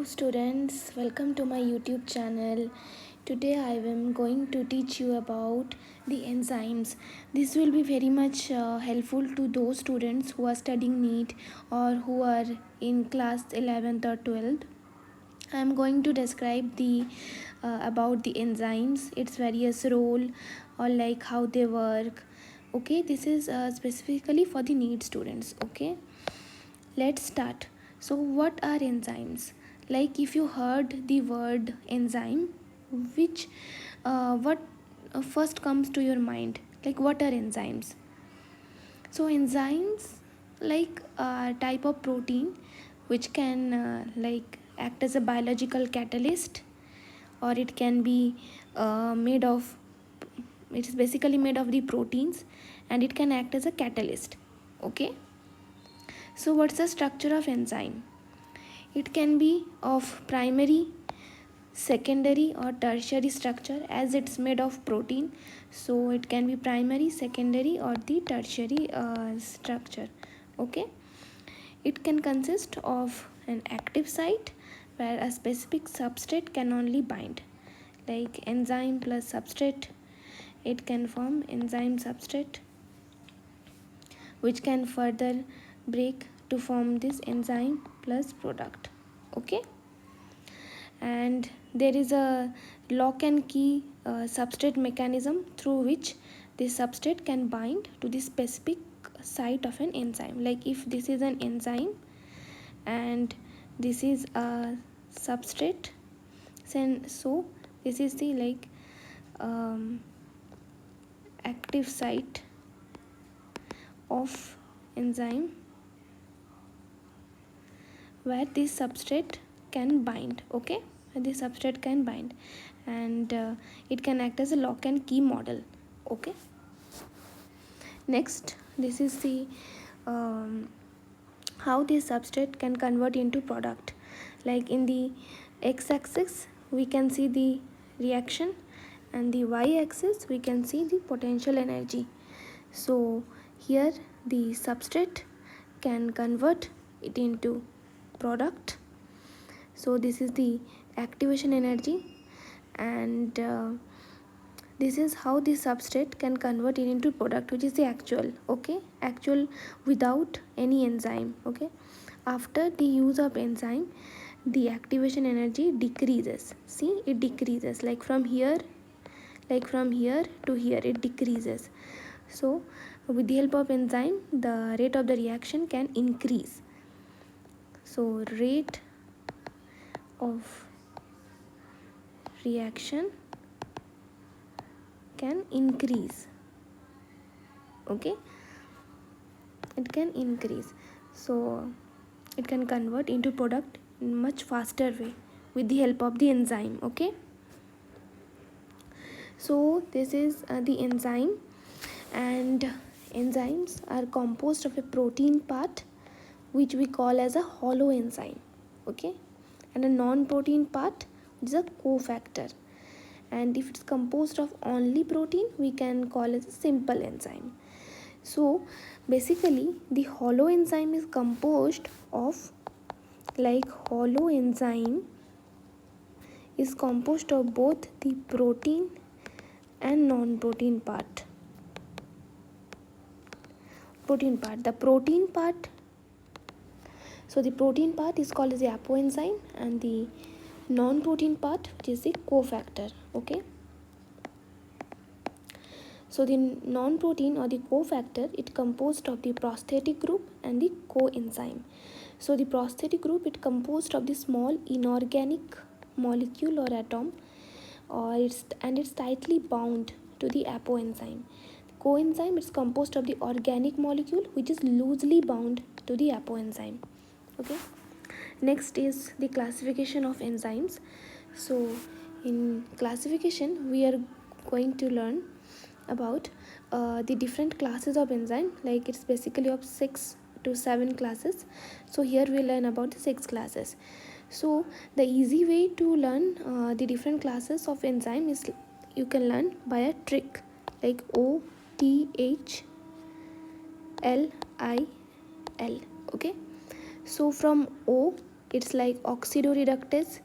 Hello students, welcome to my YouTube channel. Today I am going to teach you about the enzymes. This will be very much helpful to those students who are studying NEET or who are in class 11th or 12th. I am going to describe the about the enzymes, its various role or like how they work. Okay, this is specifically for the NEET students. Okay, let's start. So what are enzymes? Like if you heard the word enzyme, which what first comes to your mind? Like what are enzymes? So enzymes like a type of protein which can like act as a biological catalyst, or it can be made of, it is basically made of the proteins, and it can act as a catalyst. Okay, so what's the structure of enzyme? It can be of primary, secondary or tertiary structure, as it's made of protein, so it can be primary, secondary or the tertiary structure. Okay, it can consist of an active site where a specific substrate can only bind, like enzyme plus substrate. It can form enzyme substrate, which can further break to form this enzyme plus product. Okay, and there is a lock and key substrate mechanism through which the substrate can bind to the specific site of an enzyme. Like if this is an enzyme and this is a substrate, so this is the like active site of enzyme where this substrate can bind. Okay, the substrate can bind, and it can act as a lock and key model. Okay, next, this is the how this substrate can convert into product. Like in the x-axis we can see the reaction, and the y-axis we can see the potential energy. So here the substrate can convert it into product. So this is the activation energy, and this is how the substrate can convert it into product, which is the actual. Okay, actual without any enzyme. Okay, after the use of enzyme, the activation energy decreases. See, it decreases, like from here to here it decreases. So with the help of enzyme, the rate of the reaction can increase. So rate of reaction can increase. Okay, it can increase, so it can convert into product in much faster way with the help of the enzyme. Okay, so this is the enzyme, and enzymes are composed of a protein part which we call as a hollow enzyme. Okay, and a non-protein part which is a cofactor, and if it's composed of only protein we can call it a simple enzyme. So basically the hollow enzyme is composed of, like hollow enzyme is composed of both the protein and non-protein part. The protein part, so the protein part is called as the apoenzyme, and the non-protein part, which is the cofactor. Okay, so the non-protein or the cofactor, it composed of the prosthetic group and the coenzyme. So the prosthetic group, it composed of the small inorganic molecule or atom, or it's tightly bound to the apoenzyme. Coenzyme is composed of the organic molecule which is loosely bound to the apoenzyme. Okay, next is the classification of enzymes. So in classification we are going to learn about the different classes of enzyme. Like it's basically of 6 to 7 classes, so here we learn about the 6 classes. So the easy way to learn the different classes of enzyme is you can learn by a trick, like OTHLIL. Okay, so from O it's like oxidoreductase.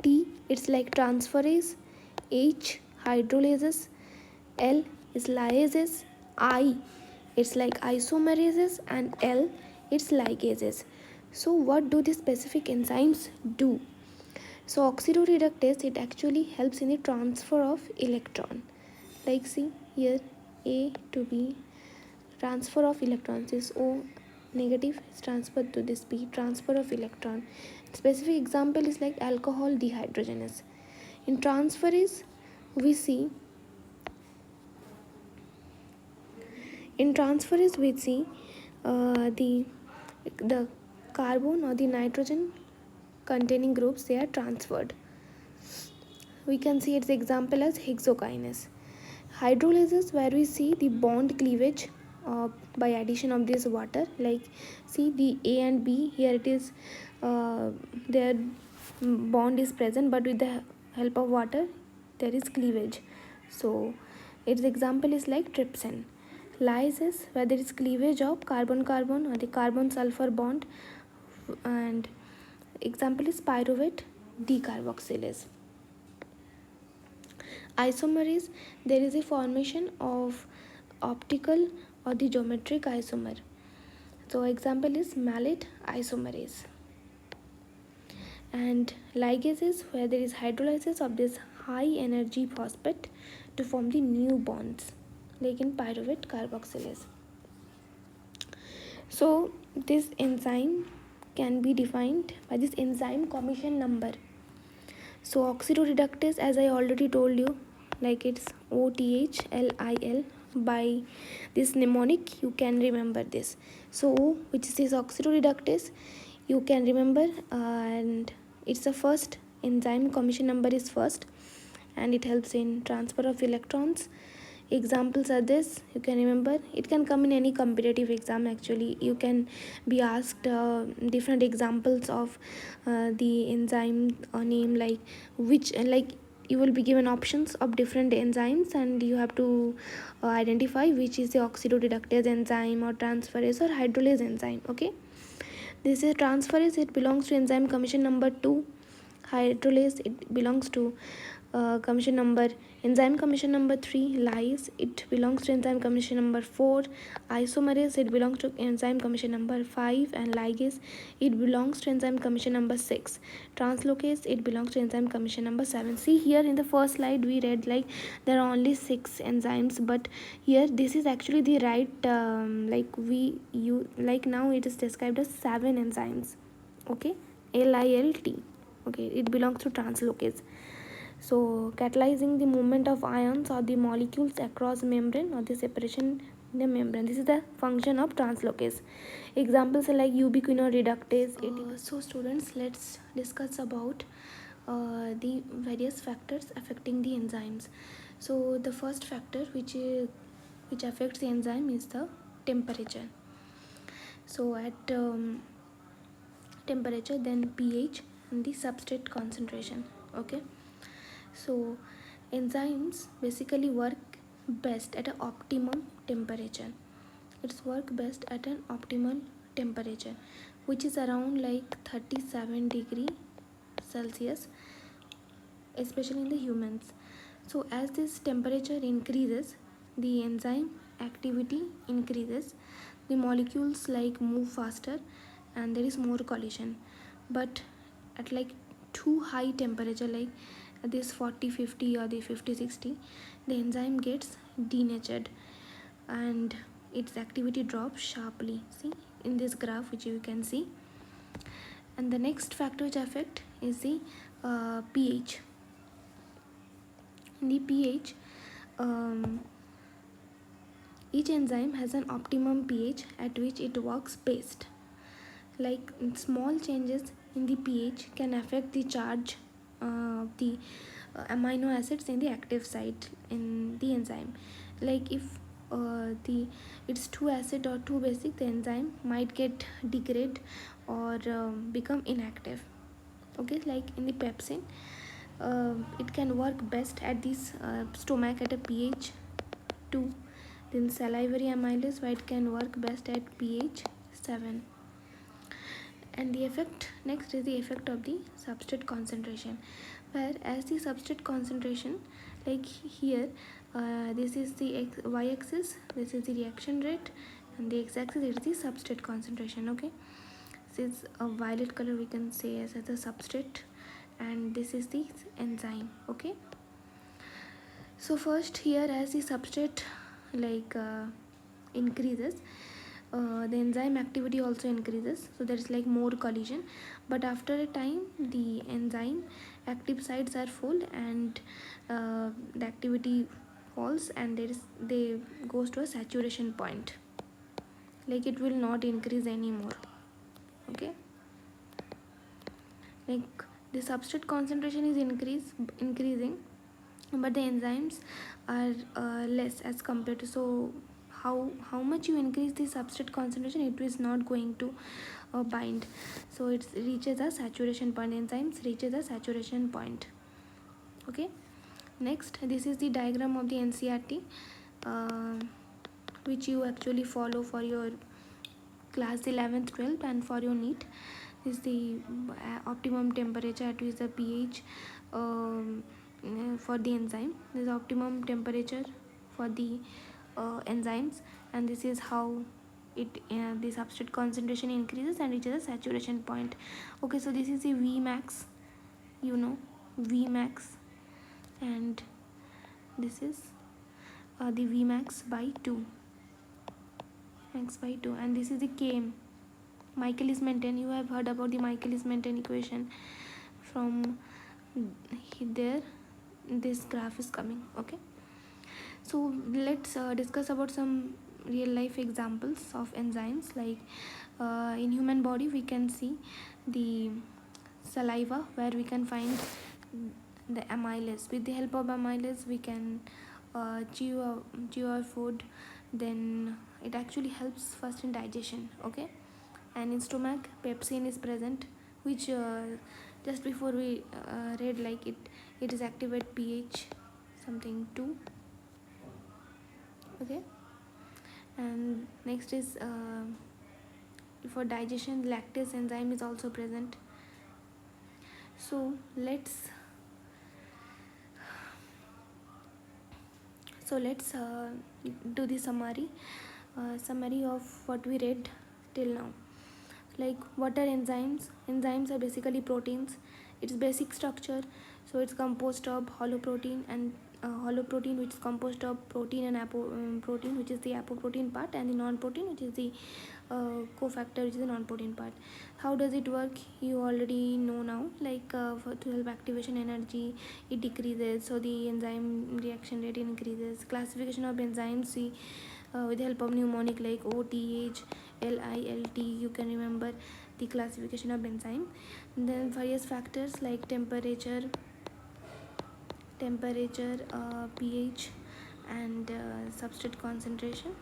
T, it's like transferase. H, hydrolases. L is lyases. I, it's like isomerases. And L, it's ligases. So what do these specific enzymes do? So oxidoreductase, it actually helps in the transfer of electron. Like see here, A to B, transfer of electrons is O negative is transferred to this B, transfer of electron. Specific example is like alcohol dehydrogenase. In transferase, we see the carbon or the nitrogen containing groups, they are transferred. We can see its example as hexokinase. Hydrolases, where we see the bond cleavage by addition of this water. Like see the A and B, here it is their bond is present, but with the help of water there is cleavage. So its example is like trypsin. Lysis, where there is cleavage of carbon carbon or the carbon sulfur bond, and example is pyruvate decarboxylase. Isomerase, there is a formation of optical or the geometric isomer. So example is malate isomerase. And ligases, where there is hydrolysis of this high energy phosphate to form the new bonds, like in pyruvate carboxylase. So this enzyme can be defined by this enzyme commission number. So oxidoreductase, as I already told you, like it's OTHLIL. By this mnemonic you can remember this. So O, which is this oxidoreductase, you can remember, and it's the first enzyme commission number is first, and it helps in transfer of electrons. Examples are this, you can remember. It can come in any competitive exam. Actually you can be asked different examples of the enzyme name, like which, like you will be given options of different enzymes, and you have to identify which is the oxidoreductase enzyme or transferase or hydrolase enzyme. Okay, this is transferase, it belongs to enzyme commission number 2. Hydrolase, it belongs to enzyme commission number 3. Lyase, it belongs to enzyme commission number 4. Isomerase, it belongs to enzyme commission number 5. And ligase, it belongs to enzyme commission number 6. Translocase, it belongs to enzyme commission number 7. See here in the first slide we read like there are only 6 enzymes, but here this is actually the right like now it is described as 7 enzymes. Okay, LILT. Okay, it belongs to translocase. So catalyzing the movement of ions or the molecules across membrane or the separation in the membrane, this is the function of translocase. Examples are like ubiquinoreductase. So students, let's discuss about the various factors affecting the enzymes. So the first factor which affects the enzyme is the temperature. So at temperature, then pH and the substrate concentration. Okay, so enzymes basically work best at an optimum temperature. It's work best at an optimal temperature, which is around like 37 degree Celsius, especially in the humans. So as this temperature increases, the enzyme activity increases, the molecules like move faster, and there is more collision. But at like too high temperature, like this 40-50 or the 50-60, the enzyme gets denatured and its activity drops sharply. See in this graph which you can see. And the next factor which affect is the pH. In the pH, each enzyme has an optimum pH at which it works best. Like small changes in the pH can affect the charge of the amino acids in the active site in the enzyme. Like if it's too acid or too basic, the enzyme might get degrade or become inactive. Okay, like in the pepsin, it can work best at this stomach at a pH 2. Then salivary amylase, where it can work best at pH 7. And the effect, next is the effect of the substrate concentration, where as the substrate concentration, like here, this is the y-axis, this is the reaction rate, and the x-axis is the substrate concentration. Okay, this is a violet color, we can say as a substrate, and this is the enzyme. Okay, so first here, as the substrate like increases, the enzyme activity also increases, so there is like more collision, but after a time the enzyme active sites are full, and the activity falls, and they goes to a saturation point, like it will not increase anymore. Okay, like the substrate concentration is increasing, but the enzymes are less as compared to, so how much you increase the substrate concentration, it is not going to bind, so it reaches a saturation point, enzymes reaches a saturation point. Okay, next, this is the diagram of the NCERT, uh, which you actually follow for your class 11th 12th and for your NEET. This is the optimum temperature at which the pH for the enzyme. This is optimum temperature for the enzymes, and this is how the substrate concentration increases and reaches a saturation point. Okay, so this is the V max, you know, V max, and this is the V max by 2, max by 2, and this is the Km, Michaelis-Menten. You have heard about the Michaelis-Menten equation. From there this graph is coming. Okay, so let's discuss about some real life examples of enzymes, like in human body we can see the saliva, where we can find the amylase. With the help of amylase we can chew our food, then it actually helps first in digestion. Okay, and in stomach pepsin is present, which just before we read, like it is active at pH something 2. Okay, and next is for digestion lactase enzyme is also present. So let's do the summary of what we read till now. Like, what are enzymes? Enzymes are basically proteins. Its basic structure, so it's composed of hollow protein, and hollow protein which is composed of protein and protein, which is the apoprotein part, and the non-protein, which is the cofactor, which is the non-protein part. How does it work? You already know now. Like to help activation energy, it decreases, so the enzyme reaction rate increases. Classification of enzymes, see, with the help of mnemonic like OTH, LILT, you can remember the classification of enzyme. And then various factors like temperature, pH, and substrate concentration.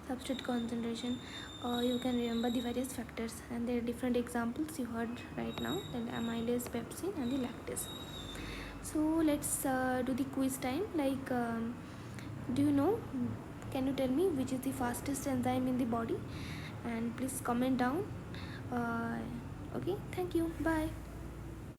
You can remember the various factors, and there are different examples you heard right now, then amylase, pepsin, and the lactase. So let's do the quiz time. Like, do you know, can you tell me which is the fastest enzyme in the body? And please comment down. Okay, thank you, bye.